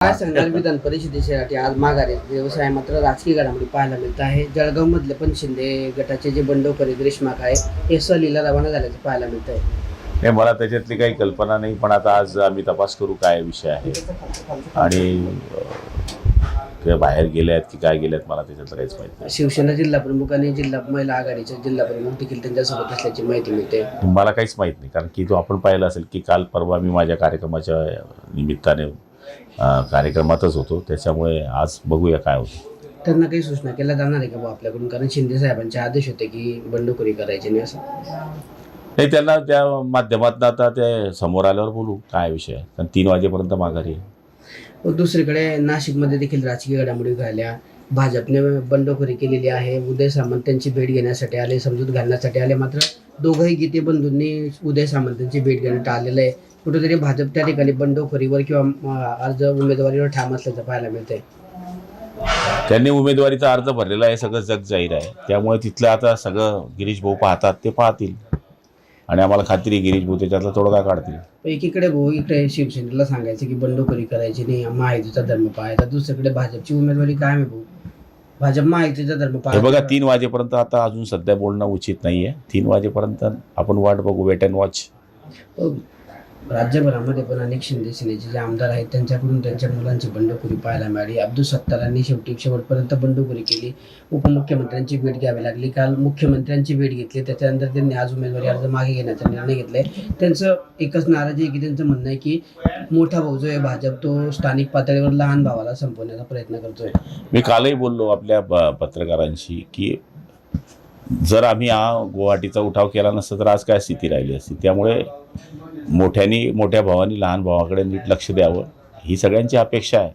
काय सांगणार विधान परिषदेसाठी आज माघारी व्यवसाय मात्र राजकीय घडामोडी पाहायला मिळत आहे. जळगाव मधले पण शिंदे गटाचे जे बंडखोरी ग्रीष्माक आहे हे सहलीला रवाना झाल्याचं पाहायला मिळत आहे. नाही, मला त्याच्यातली काही कल्पना नाही, पण आता आज आम्ही तपास करू काय विषय आहे आणि किंवा बाहेर गेले आहेत की काय गेले आहेत मला त्याच्यातलं काहीच माहिती नाही. शिवसेना जिल्हा प्रमुख आणि जिल्हा महिला आघाडीचे जिल्हा प्रमुख देखील त्यांच्यासोबत असल्याची माहिती मिळते. मला काहीच माहीत नाही, कारण की तो आपण पाहिलं असेल की काल परवा मी माझ्या कार्यक्रमाच्या निमित्ताने कार्यक्रमातच होतो, त्याच्यामुळे आज बघूया काय होतं. त्यांना काही सूचना केल्या जाणार आहे का बुवा आपल्याकडून, कारण शिंदे साहेबांचे आदेश होते की बंडखोरी करायची नाही असं. नाही, त्यांना त्या माध्यमातून आता ते समोर आल्यावर बोलू काय विषय आहे, कारण 3 वाजेपर्यंत माघारी आहे. व दुसरीकडे नाशिकमध्ये देखील राजकीय घडामोडी घडल्या. भाजपने बंडखोरी केलेली आहे. उदय सामंत त्यांची भेट घेण्यासाठी आले, समजूत घालण्यासाठी आले, मात्र दोघंही गीते बंधूंनी उदय सामंतांची भेट घेणं टाळलेलं आहे. कुठेतरी भाजप त्या ठिकाणी बंडखोरीवर किंवा अर्ज उमेदवारीवर ठाम असल्याचं पाहायला मिळतंय. त्यांनी उमेदवारीचा अर्ज भरलेला आहे, सगळं जग जाहीर आहे, त्यामुळे तिथलं आता सगळं गिरीश भाऊ पाहतात ते पाहतील आणि आम्हाला खात्री गिरीश भाऊ त्याच्यातला तोडगा काढतील. एकीकडे भाऊ इकडे शिवसेनेला सांगायचं की बंडखोरी करायची नाही, महायुतीचा धर्म पाहायचा, दुसरीकडे भाजपची उमेदवारी काय आहे भाऊ, भाजप महायुतीचा धर्म हे पाहायचा. बघा, 3 वाजेपर्यंत आता अजून सध्या बोलणं उचित नाही आहे. 3 वाजेपर्यंत आपण वाट बघू, वेट अँड वॉच. राज्यभरामध्ये पण अनेक शिंदे सेनेचे जे आमदार आहेत त्यांच्याकडून त्यांच्या मुलांची बंडखोरी पाहायला मिळाली. अब्दुल सत्तारांनी शेवटपर्यंत बंडखोरी केली. उपमुख्यमंत्र्यांची भेट घ्यावी लागली. काल मुख्यमंत्र्यांची भेट घेतली, त्याच्यानंतर त्यांनी आज उमेदवारी अर्ज मागे घेण्याचा निर्णय घेतलाय. त्यांचं एकच नाराजी आहे की त्यांचं म्हणणं आहे की मोठा भाऊ जो आहे भाजप तो स्थानिक पातळीवर लहान भावाला संपवण्याचा प्रयत्न करतोय. मी कालही बोललो आपल्या पत्रकारांशी की जर आम्ही गुवाहाटीचा उठाव केला नसता तर आज काय स्थिती राहिली असती. त्यामुळे मोठ्या भावानी लहान भावाकडे नीट लक्ष द्यावं ही सगळ्यांची अपेक्षा आहे.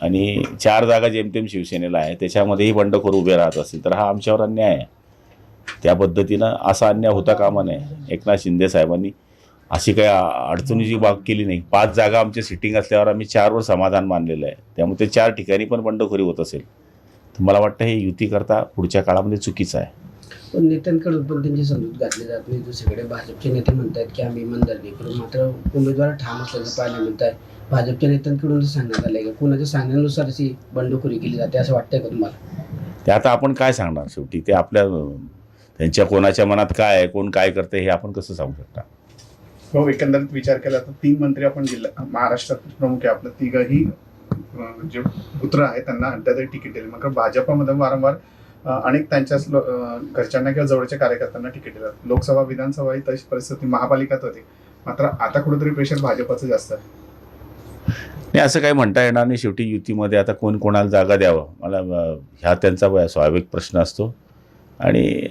आणि 4 जागा जेमतेम शिवसेनेला आहे, त्याच्यामध्येही बंडखोर उभे राहत असतील तर हा आमच्यावर अन्याय आहे. त्या पद्धतीनं असा अन्याय होता कामा नये. एकनाथ शिंदे साहेबांनी अशी काही अडचणीची बाब केली नाही. 5 जागा आमच्या सिटिंग असल्यावर आम्ही 4 वर समाधान मानलेलं आहे. त्यामुळे ते 4 ठिकाणी पण बंडखोरी होत असेल तर मला वाटतं हे युतीकरता पुढच्या काळामध्ये चुकीचं आहे. पण नेत्यांकडून पण त्यांची समजूत घातली जात नाही. दुसरीकडे भाजपचे नेते म्हणतात की आम्ही इमानदारी करू, मात्र उमेदवार ठाम असल्याचं पाहायला मिळत आहे. भाजपच्या नेत्यांकडून सांगण्यात आलंय का कुणाच्या सांगण्यानुसार अशी बंडखोरी केली जाते असं वाटतंय का तुम्हाला? ते आता आपण काय सांगणार, शेवटी ते त्यांच्या कोणाच्या मनात काय आहे, कोण काय करते हे आपण कसं सांगू शकता. हो, एकंदरीत विचार केला तर 3 मंत्री आपण जिल्हा महाराष्ट्रात प्रमुख आहे. आपलं 3ही जे पुत्र आहे त्यांना अड्ड्यातही तिकीट दिली. मग भाजपमध्ये वारंवार अनेक त्यांच्या घरच्यांना किंवा जवळच्या कार्यकर्त्यांना तिकीट दिलं. लोकसभा विधानसभा ही तशी परिस्थिती महापालिकात होती, मात्र आता कुठेतरी प्रेशर भाजपचं जास्त आहे. नाही, असं काही म्हणता येणार नाही. शेवटी युतीमध्ये आता कोण कोणाला जागा द्यावं मला ह्या त्यांचा स्वाभाविक प्रश्न असतो आणि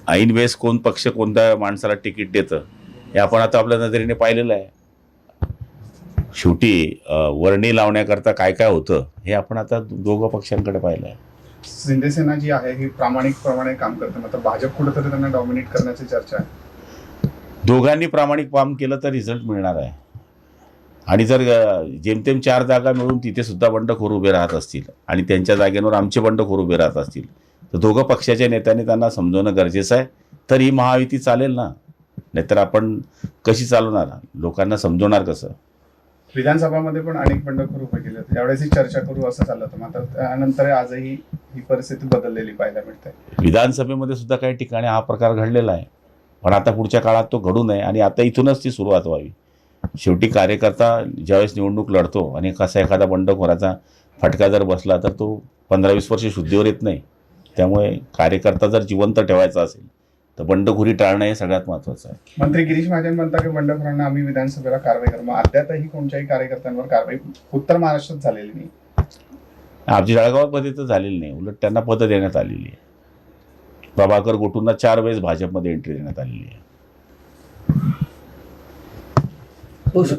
ऐन वेळेस कोण पक्ष कोणत्या माणसाला तिकीट देतं हे आपण आता आपल्या नजरेने पाहिलेलं आहे. शेवटी वर्णी लावण्याकरता काय काय होतं हे आपण आता दोघं पक्षांकडे पाहिलं आहे. शिंदेसेना जी आहे ही प्रामाणिकप्रमाणे काम करते, मात्र भाजप कुठेतरी त्यांना डॉमिनेट करण्याची चर्चा आहे. दोघांनी प्रामाणिक काम केलं तर रिझल्ट मिळणार आहे. आणि जर जेमतेम 4 जागा मिळून तिथे सुद्धा बंडखोर उभे राहत असतील आणि त्यांच्या जागेवर आमचे बंडखोर उभे राहत असतील तर दोघं पक्षाच्या नेत्यांनी त्यांना समजवणं गरजेचं आहे. तर ही महायुती चालेल ना, नाहीतर आपण कशी चालवणार, लोकांना समजवणार कसं. विधानसभामध्ये पण अनेक बंडखोर उभे केले होते, त्यावेळेस ही चर्चा करू असं चाललं होतं, मात्र त्यानंतर आजही ही परिस्थिती बदललेली पाहायला मिळते. विधानसभेमध्ये सुद्धा काही ठिकाणी हा प्रकार घडलेला आहे, पण आता पुढच्या काळात तो घडू नये आणि आता इथूनच ती सुरुवात व्हावी. शेवटी कार्यकर्ता ज्यावेळेस निवडणूक लढतो आणि कसा एखादा बंडखोराचा फटका जर बसला तर तो 15-20 वर्ष शुद्धीवर येत नाही. त्यामुळे कार्यकर्ता जर जिवंत ठेवायचा असेल तर बंडखोरी टाळणं हे सगळ्यात महत्त्वाचं आहे. मंत्री गिरीश महाजन म्हणतात की बंडखोरांना आम्ही विधानसभेला कारवाई करू, मग अद्यापही कोणत्याही कार्यकर्त्यांवर कारवाई उत्तर महाराष्ट्रात झालेली नाही. आमची जळगावामध्ये तर झालेली नाही, उलट त्यांना पदं देण्यात आलेली आहे. प्रभाकर गोटूंना 4 वेळेस भाजपमध्ये एंट्री देण्यात आलेली आहे.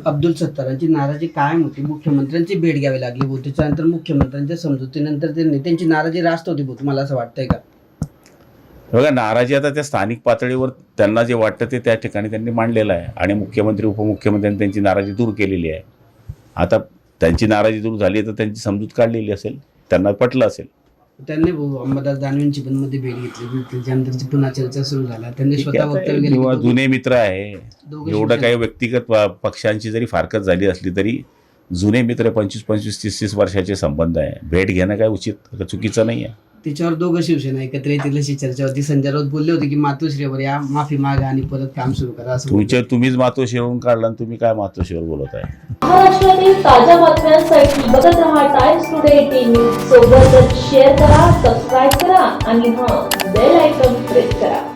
अब्दुल सत्तारांची नाराजी कायम होती. मुख्यमंत्र्यांची भेट घ्यावी लागली होती, त्यानंतर मुख्यमंत्र्यांच्या समजुतीनंतर त्यांची नाराजी रास्त होती. तुम्हाला असं वाटतंय का? बघा, नाराजी आता त्या स्थानिक पातळीवर त्यांना जे वाटतं ते त्या ठिकाणी त्यांनी मांडलेलं आहे आणि मुख्यमंत्री उपमुख्यमंत्र्यांनी त्यांची नाराजी दूर केलेली आहे. आता त्यांची नाराजी दूर झाली तर त्यांची समजूत काढलेली असेल, त्यांना पटलं असेल. त्यांनी अंबादास दानवेंची पण मध्ये भेट घेतली, त्यानंतर पुन्हा चर्चा सुरू झाला. त्यांनी स्वतः वक्तव्य केलं जुने मित्र आहे. एवढं काही व्यक्तिगत पक्षांची जरी फारकत झाली असली तरी जुने मित्र 25-25, 30-30 वर्षाचे संबंध आहे. भेट घेणं काय उचित चुकीचं नाही आहे. त्याच्यावर दोघं शिवसेना एकत्र येतील अशी चर्चा होती. संजय राऊत बोलले होते की मातोश्रीवर या, माफी मागा आणि परत काम सुरू करा असं बोलले. तुम्हीच मातोश्रीवरून काढलं आणि तुम्ही काय मातोश्रीवर बोलत आहे. महाराष्ट्रातील ताज्या बातम्यांसाठी बघत रहा टाइम्स टुडे टीव्ही. सोबतच शेअर करा, सबस्क्राईब करा आणि बेल आयकॉन प्रेस करा.